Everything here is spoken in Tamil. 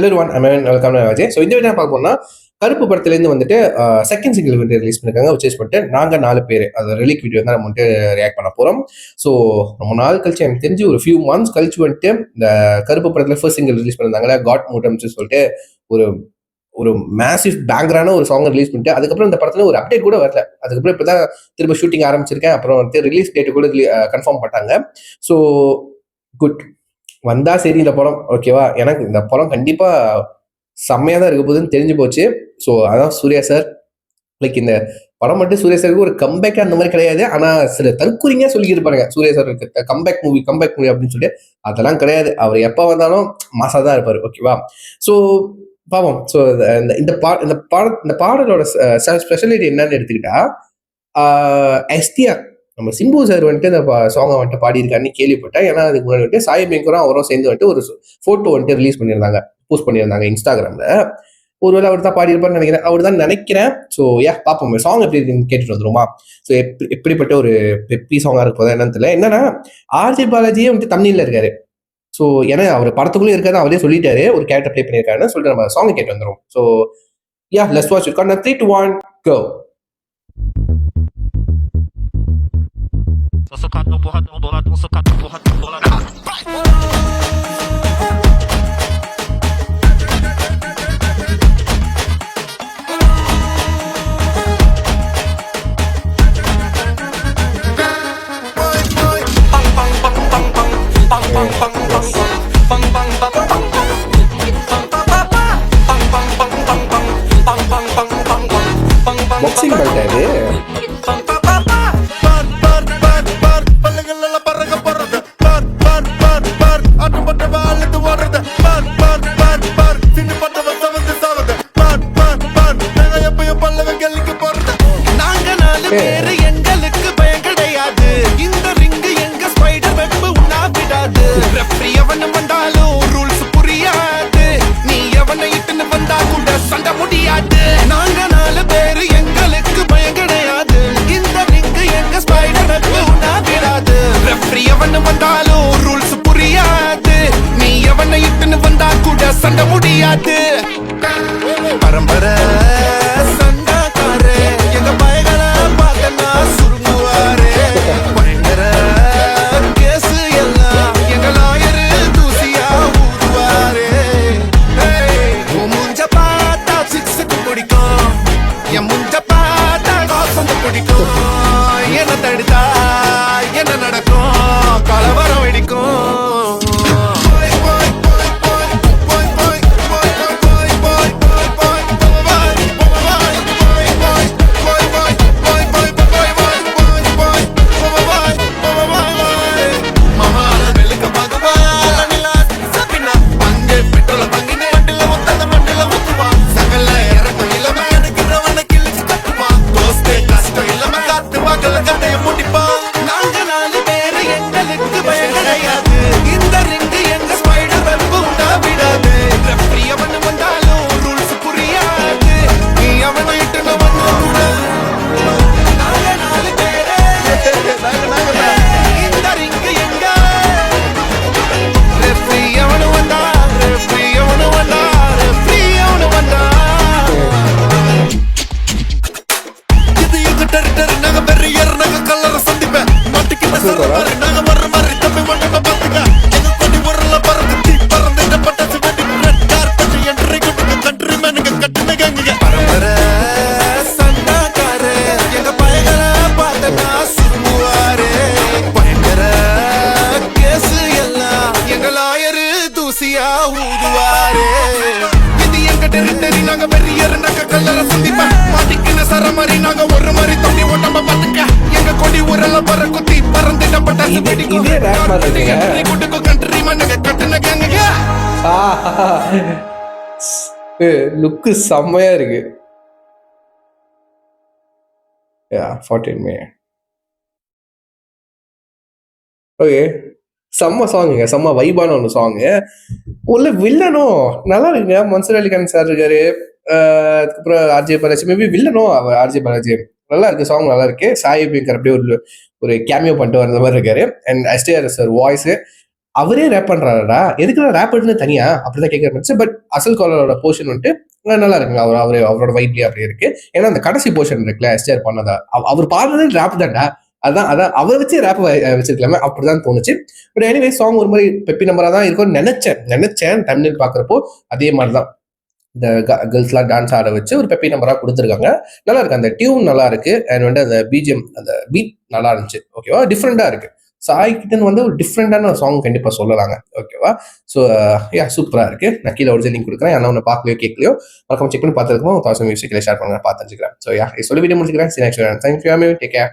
ஹலோ ஒன் அமேன் வெல்கம் அஜய். ஸோ இந்த வீடியோ பார்க்க போனால் கருப்பு படத்துலேருந்து வந்துட்டு செகண்ட் சிங்கிள் வந்து ரிலீஸ் பண்ணிருக்காங்க. விச் பண்ணிட்டு நாங்கள் 4 பேர் அது ரிலீக் வீடியோ தான் நம்ம வந்துட்டு ரியாக்ட் பண்ண போகிறோம். ஸோ ரொம்ப நாள் கழிச்சு எனக்கு தெரிஞ்சு ஒரு ஃபியூ மந்த்ஸ் கழிச்சு வந்துட்டு இந்த கருப்பு படத்தில் ஃபர்ஸ்ட் சிங்கிள் ரிலீஸ் பண்ணிருந்தாங்களே காட் மூட்டம்ஸ் சொல்லிட்டு ஒரு ஒரு மேசிவ் பேங்கரான ஒரு சாங் ரிலீஸ் பண்ணிட்டு அதுக்கப்புறம் இந்த படத்துல ஒரு அப்டேட் கூட வரல. அதுக்கப்புறம் இப்பதான் திரும்ப ஷூட்டிங் ஆரம்பிச்சிருக்கேன். அப்புறம் வந்து ரிலீஸ் டேட்டு கூட கன்ஃபார்ம் பண்ணாங்க. ஸோ குட் வந்தா சரி இந்த படம் ஓகேவா. எனக்கு இந்த படம் கண்டிப்பா செம்மையா தான் இருக்க போகுதுன்னு தெரிஞ்சு போச்சு. ஸோ அதான் சூர்யா சார் லைக் இந்த படம் மட்டும் சூர்யா சாருக்கு ஒரு கம்பேக் அந்த மாதிரி கிடையாது. ஆனா சில தற்கூறிங்க சொல்லிக்கிட்டு பாருங்க சூர்யா சாருக்கு கம்பேக் மூவி அப்படின்னு சொல்லிட்டு அதெல்லாம் கிடையாது. அவர் எப்ப வந்தாலும் மாசா தான் இருப்பாரு ஓகேவா. ஸோ பாவம். ஸோ இந்த பாடலோட ஸ்பெஷாலிட்டி என்னன்னு எடுத்துக்கிட்டா எஸ்டிஆர் நம்ம சிம்பு சார் வந்துட்டு இந்த சாங்கை வந்துட்டு பாடியிருக்காருன்னு கேள்விப்பட்டேன். ஏன்னா அதுக்கு முன்னாடி வந்துட்டு சாய் பேங்கரும் அவரும் சேர்ந்து வந்துட்டு ஒரு போட்டோ வந்துட்டு ரிலீஸ் பண்ணியிருந்தாங்க, போஸ்ட் பண்ணியிருந்தாங்க இன்ஸ்டாகிராம்ல. ஒருவேளை அவர் தான் பாடியிருப்பார்னு நினைக்கிறேன், அவர் தான் நினைக்கிறேன். ஸோ பார்ப்போம் சாங் எப்படி இருக்குன்னு கேட்டுட்டு வந்துருமா. ஸோ எப்படிப்பட்ட ஒரு பெப்பி சாங்கா இருப்பதா என்னன்னு தெரியல. என்னன்னா ஆர்ஜே பாலாஜியே வந்துட்டு தமிழ்ல இருக்காரு. ஸோ ஏன்னா அவர் படத்துக்குள்ளே இருக்காது அவரே சொல்லிட்டாரு ஒரு கேரக்டர் ப்ளே பண்ணியிருக்காருன்னு சொல்லிட்டு நம்ம சாங் கேட்டு வந்துடும். So let's watch it. 3, 2, 1 go. Boxing பண்ணிட்டாரு. எங்களுக்கு பயம் கிடையாது. இந்த ரிங்கு எங்க ஸ்பைடர் வெப் உண்ணா விடாது. ரெஃப்ரி எவனும் வந்தாலும் ரூல்ஸ் புரியாது. நீ எவனை இட்டுன்னு வந்தா கூட சண்டை முடியாது. நாங்க 4 பேரு எங்களுக்கு பயம் கிடையாது. இந்த ரிங்கு எங்க ஸ்பைடர் வெப் உண்ணா விடாது. ரெஃப்ரி எவனும் வந்தாலும் ரூல்ஸ் புரியாது. நீ எவனை இட்டுன்னு வந்தா கூட சண்டை முடியாது. பரம்பரை என்ன தடுத்தா என்ன நடக்கும், கலவரம் வெடிக்கும். நாங்க வெறியர் நாங்க கல்லற சந்திப்ப மாட்டிக்கின சரமரி நாங்க ஒரு மாதிரி தம்பி ஓட்டம்ப பாத்துக்க எங்க கொடி உரல பற குத்தி பறந்துடப்பட்ட வெடிக்கும் குட்டுக்கு கண்ட்ரி மண்ணங்க கட்டுன கேங்க லுக் செம்மையா இருக்கு. 14 May. ஓகே செம்ம சாங்குங்க, செம்ம வைபான ஒன்று சாங்கு. உள்ள வில்லனும் நல்லா இருக்குங்க. மன்சூர் அலிகான் சார் இருக்காரு, அதுக்கப்புறம் ஆர்ஜே பாலாஜி. மேபி வில்லனும் ஆர்ஜே பாலாஜி நல்லா இருக்கு. சாங் நல்லா இருக்கு. சாய் பேங்கர் அப்படியே ஒரு கேமியோ பண்ணிட்டு வந்த மாதிரி இருக்காரு. அண்ட் எஸ்டிஆர் சார் வாய்ஸ் அவரே ரேப் பண்றாருடா, எதுக்குடா ரேப்பர்னு தனியா அப்படிதான் கேட்க ஆரம்பிச்சு. பட் அசல் காலரோட போர்ஷன் வந்துட்டு நல்லா இருக்குங்க. அவரோட வைப்லயே அப்படி இருக்கு. ஏன்னா அந்த கடைசி போர்ஷன் இருக்குல்ல, எஸ்டிஆர் பண்ணதா, அவர் பாடுறது ரேப் தான்டா. அதான் அதான் அவரை வச்சு ரேப் வச்சிருக்கலாமே, அப்படிதான் தோணுச்சு. பட் எனிவே சாங் ஒரு மாதிரி பெப்பி நம்பரா தான் இருக்கும்னு நினைச்சேன் தமிழ் பாக்குறப்போ. அதே மாதிரிதான் இந்த கேர்ள்ஸ்லாம் டான்ஸ் ஆட வச்சு ஒரு பெப்பி நம்பரா கொடுத்துருக்காங்க. நல்லா இருக்கு, அந்த டியூன் நல்லா இருக்கு. அண்ட் வந்து அந்த பிஜிஎம், அந்த பீட் நல்லா இருந்துச்சு. ஓகேவா, டிஃப்ரெண்டா இருக்கு. சாய் கிட்டன் வந்து ஒரு டிஃப்ரெண்டான ஒரு சாங் கண்டிப்பா சொல்லலாங்க. ஓகேவா, ஸோ யா சூப்பரா இருக்கு. நான் கீழே ஒரு லிங்க் கொடுக்குறேன். ஆனால் ஒன்று பார்க்கலையோ கேட்கலையோ மறக்காம செக் பண்ணி பார்த்துருக்கோம். 1000 மியூசிக்கில் ஷேர் பண்ணுங்க, பார்த்து தெரிஞ்சுக்கிறேன். ஸோ யா சொல்லி வீடியோ முடிச்சுக்கிறேன். Thank you, take care.